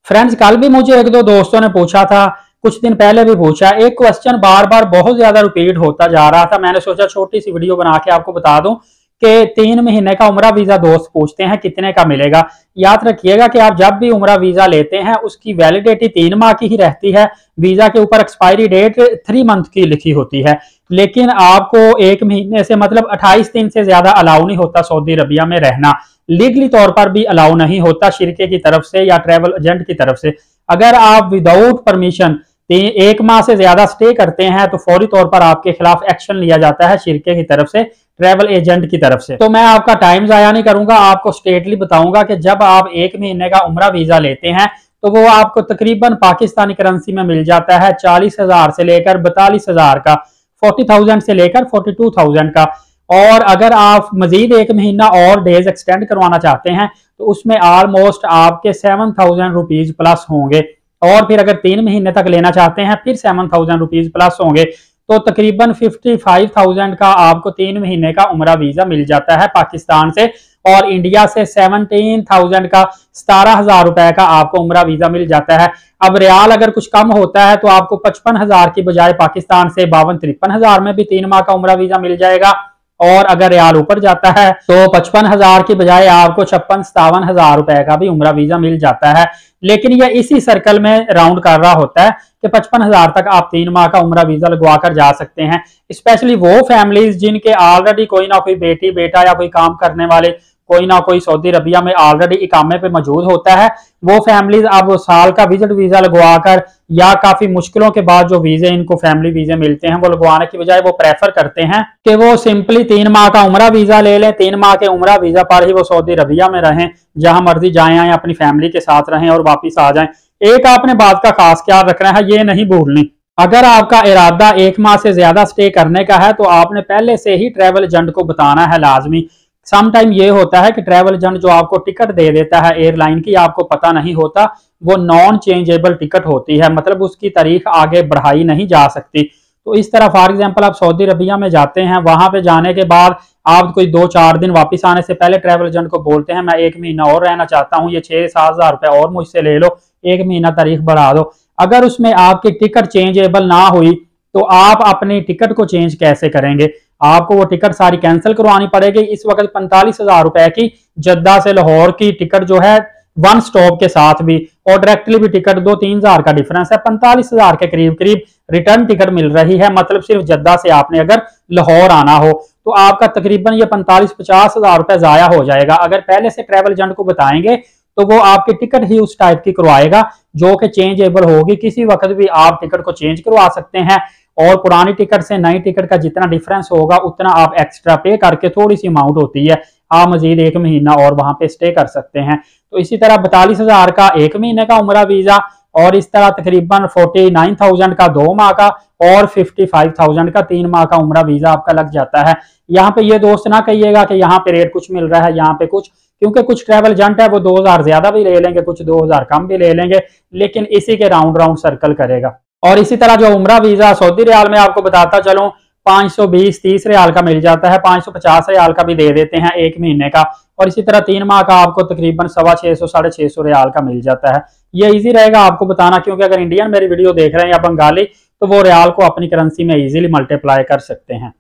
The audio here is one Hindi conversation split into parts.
फ्रेंड्स, कल भी मुझे एक दो दोस्तों ने पूछा था, कुछ दिन पहले भी पूछा। एक क्वेश्चन बार बार बहुत ज्यादा रिपीट होता जा रहा था। मैंने सोचा छोटी सी वीडियो बना के आपको बता दूं कि 3 महीने का उम्रा वीजा दोस्त पूछते हैं कितने का मिलेगा। याद रखिएगा कि आप जब भी उम्रा वीजा लेते हैं उसकी वैलिडिटी 3 माह की ही रहती है। वीजा के ऊपर एक्सपायरी डेट 3 मंथ की लिखी होती है, लेकिन आपको 1 महीने से मतलब 28 दिन से ज्यादा अलाउ नहीं होता सऊदी अरबिया में रहना। लीगली तौर पर भी अलाउ नहीं होता शिरके की तरफ से या ट्रैवल एजेंट की तरफ से। अगर आप विदाउट परमिशन 1 माह से ज्यादा स्टे करते हैं तो फौरी तौर पर आपके खिलाफ एक्शन लिया जाता है शिरके की तरफ से, ट्रैवल एजेंट की तरफ से। तो मैं आपका टाइम जाया नहीं करूंगा, आपको स्ट्रेटली बताऊंगा कि जब आप 1 महीने का उम्रा वीजा लेते हैं तो वो आपको तकरीबन पाकिस्तानी करेंसी में मिल जाता है 40,000 से लेकर 42,000 का, 40,000 से लेकर 42,000 का। और अगर आप मजीद 1 महीना और डेज एक्सटेंड करवाना चाहते हैं तो उसमें ऑलमोस्ट आपके 7,000 रुपीज प्लस होंगे। और फिर अगर 3 महीने तक लेना चाहते हैं फिर 7,000 रुपीज प्लस होंगे, तो तकरीबन 55,000 का आपको 3 महीने का उम्रा वीजा मिल जाता है पाकिस्तान से। और इंडिया से 17,000 का, 17,000 रुपए का आपको उम्रा वीजा मिल जाता है। अब रियाल अगर कुछ कम होता है तो आपको 55,000 की बजाय पाकिस्तान से 52-53,000 में भी 3 माह का उम्रा वीजा मिल जाएगा। और अगर रियाल ऊपर जाता है तो 55,000 की बजाय आपको 56-57,000 रुपए का भी उम्रा वीजा मिल जाता है। लेकिन यह इसी सर्कल में राउंड कर रहा होता है कि 55,000 तक आप 3 माह का उम्रा वीजा लगवा कर जा सकते हैं। स्पेशली वो फैमिलीज जिनके ऑलरेडी कोई ना कोई बेटी बेटा या कोई काम करने वाले कोई ना कोई सऊदी अरबिया में ऑलरेडी इकामे पे मौजूद होता है, वो फैमिलीज अब साल का विजिट वीजा लगवा कर या काफी मुश्किलों के बाद जो वीजे इनको फैमिली वीजे मिलते हैं वो लगवाने की बजाय वो प्रेफर करते हैं कि वो सिंपली 3 माह का उम्रा वीजा ले लें। 3 माह के उम्रा वीजा पर ही वो सऊदी अरबिया में रहें, जहां मर्जी जाए आए, अपनी फैमिली के साथ रहें और वापिस आ जाएं। एक आपने बात का खास ख्याल रखना है, ये नहीं भूलनी, अगर आपका इरादा 1 माह से ज्यादा स्टे करने का है तो आपने पहले से ही ट्रैवल एजेंट को बताना है लाजमी। सम टाइम ये होता है कि ट्रैवल एजेंट जो आपको टिकट दे देता है एयरलाइन की, आपको पता नहीं होता, वो नॉन चेंजेबल टिकट होती है, मतलब उसकी तारीख आगे बढ़ाई नहीं जा सकती। तो इस तरह फॉर एग्जांपल आप सऊदी अरबिया में जाते हैं, वहां पे जाने के बाद आप कोई 2-4 दिन वापस आने से पहले ट्रैवल एजेंट को बोलते हैं मैं 1 महीना और रहना चाहता हूँ, ये 6-7 हजार रुपए और मुझसे ले लो, 1 महीना तारीख बढ़ा दो। अगर उसमें आपकी टिकट चेंजेबल ना हुई तो आप अपनी टिकट को चेंज कैसे करेंगे? आपको वो टिकट सारी कैंसिल करवानी पड़ेगी। इस वक्त 45,000 रुपए की जद्दा से लाहौर की टिकट जो है वन स्टॉप के साथ भी और डायरेक्टली भी टिकट 2-3 हजार का डिफरेंस है, 45,000 के करीब करीब रिटर्न टिकट मिल रही है। मतलब सिर्फ जद्दा से आपने अगर लाहौर आना हो तो आपका तकरीबन ये 45-50 हजार रुपए जाया हो जाएगा। अगर पहले से ट्रैवल एजेंट को बताएंगे तो वो आपकी टिकट ही उस टाइप की करवाएगा जो कि चेंजेबल होगी, किसी वक्त भी आप टिकट को चेंज करवा सकते हैं। और पुरानी टिकट से नई टिकट का जितना डिफरेंस होगा उतना आप एक्स्ट्रा पे करके, थोड़ी सी अमाउंट होती है, आप मजीद 1 महीना और वहां पे स्टे कर सकते हैं। तो इसी तरह 42,000 का 1 महीने का उम्रा वीजा और इस तरह तकरीबन 49,000 का 2 माह का और 55,000 का 3 माह का उम्रा वीजा आपका लग जाता है। यहाँ पे ये दोस्त ना कहिएगा कि यहाँ पे रेट कुछ मिल रहा है, यहाँ पे कुछ, क्योंकि कुछ ट्रैवल एजेंट है वो 2,000 ज्यादा भी ले लेंगे, कुछ 2,000 कम भी ले लेंगे, लेकिन इसी के राउंड राउंड सर्कल करेगा। और इसी तरह जो उम्रा वीजा सऊदी रियाल में आपको बताता चलूं 520-30 रियाल का मिल जाता है, 550 रियाल का भी दे देते हैं 1 महीने का। और इसी तरह 3 माह का आपको तकरीबन 650-650 रियाल का मिल जाता है। ये इजी रहेगा आपको बताना, क्योंकि अगर इंडियन मेरी वीडियो देख रहे हैं या बंगाली तो वो रियाल को अपनी करेंसी में इजीली मल्टीप्लाई कर सकते हैं।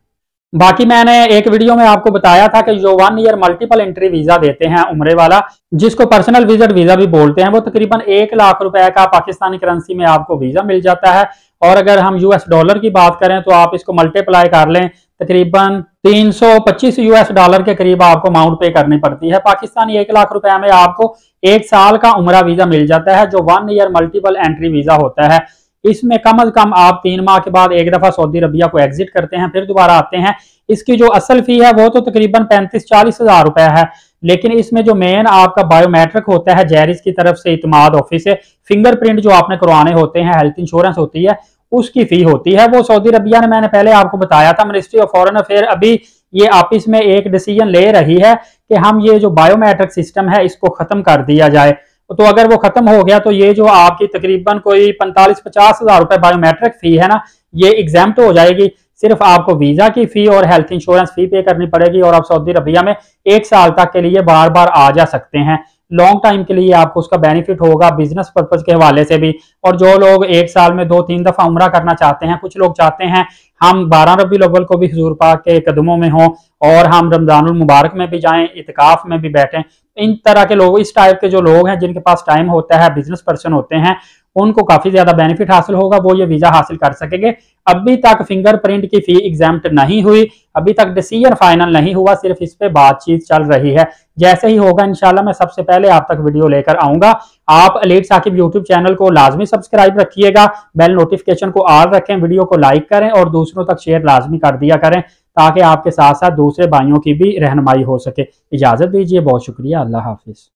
बाकी मैंने एक वीडियो में आपको बताया था कि जो 1 ईयर मल्टीपल एंट्री वीजा देते हैं उम्रे वाला, जिसको पर्सनल विजिट वीजा भी बोलते हैं, वो तकरीबन 1 लाख रुपए का पाकिस्तानी करेंसी में आपको वीजा मिल जाता है। और अगर हम यूएस डॉलर की बात करें तो आप इसको मल्टीप्लाई कर लें, तकरीबन 325 यूएस डॉलर के करीब आपको अमाउंट पे करनी पड़ती है। पाकिस्तानी 1 लाख रुपए में आपको 1 साल का उम्रा वीजा मिल जाता है जो 1 ईयर मल्टीपल एंट्री वीजा होता है। इसमें कम अज कम आप 3 माह के बाद एक दफा सऊदी अरबिया को एग्जिट करते हैं, फिर दोबारा आते हैं। इसकी जो असल फी है वो तो तकरीबन 35-40 हजार रुपए है, लेकिन इसमें जो मेन आपका बायोमेट्रिक होता है जैरिस की तरफ से, इतमाद ऑफिस से फिंगरप्रिंट जो आपने करवाने होते हैं, हेल्थ इंश्योरेंस होती है, उसकी फी होती है। वो सऊदी अरबिया ने, मैंने पहले आपको बताया था, मिनिस्ट्री ऑफ फॉरेन अफेयर अभी ये ऑफिस में एक डिसीजन ले रही है कि हम ये जो बायोमेट्रिक सिस्टम है इसको खत्म कर दिया जाए। तो अगर वो खत्म हो गया तो ये जो आपकी तकरीबन कोई 45-50 हजार रुपए बायोमेट्रिक फी है ना, ये एग्जाम्प्ट हो जाएगी। सिर्फ आपको वीजा की फी और हेल्थ इंश्योरेंस फी पे करनी पड़ेगी और आप सऊदी अरबिया में 1 साल तक के लिए बार बार आ जा सकते हैं। लॉन्ग टाइम के लिए आपको उसका बेनिफिट होगा, बिजनेस पर्पज के हवाले से भी। और जो लोग एक साल में 2-3 दफा उम्रा करना चाहते हैं, कुछ लोग चाहते हैं हम 12 रबीउल अव्वल को भी हुजूर पाक के कदमों में हों और हम रमजानुल मुबारक में भी जाएं, इतिकाफ में भी बैठें। इन तरह के लोग, इस टाइप के जो लोग हैं जिनके पास टाइम होता है, बिजनेस पर्सन होते हैं, उनको काफी ज्यादा बेनिफिट हासिल होगा, वो ये वीजा हासिल कर सकेंगे। अभी तक फिंगरप्रिंट की फी एग्जाम्प्ट नहीं हुई, अभी तक डिसीजन फाइनल नहीं हुआ, सिर्फ इस पे बातचीत चल रही है। जैसे ही होगा इंशाल्लाह मैं सबसे पहले आप तक वीडियो लेकर आऊंगा। आप एलीट साकिब यूट्यूब चैनल को लाजमी सब्सक्राइब रखिएगा, बेल नोटिफिकेशन को ऑल रखें, वीडियो को लाइक करें और दूसरों तक शेयर लाजमी कर दिया करें, ताकि आपके साथ साथ दूसरे भाइयों की भी रहनुमाई हो सके। इजाजत दीजिए, बहुत शुक्रिया, अल्लाह हाफिज।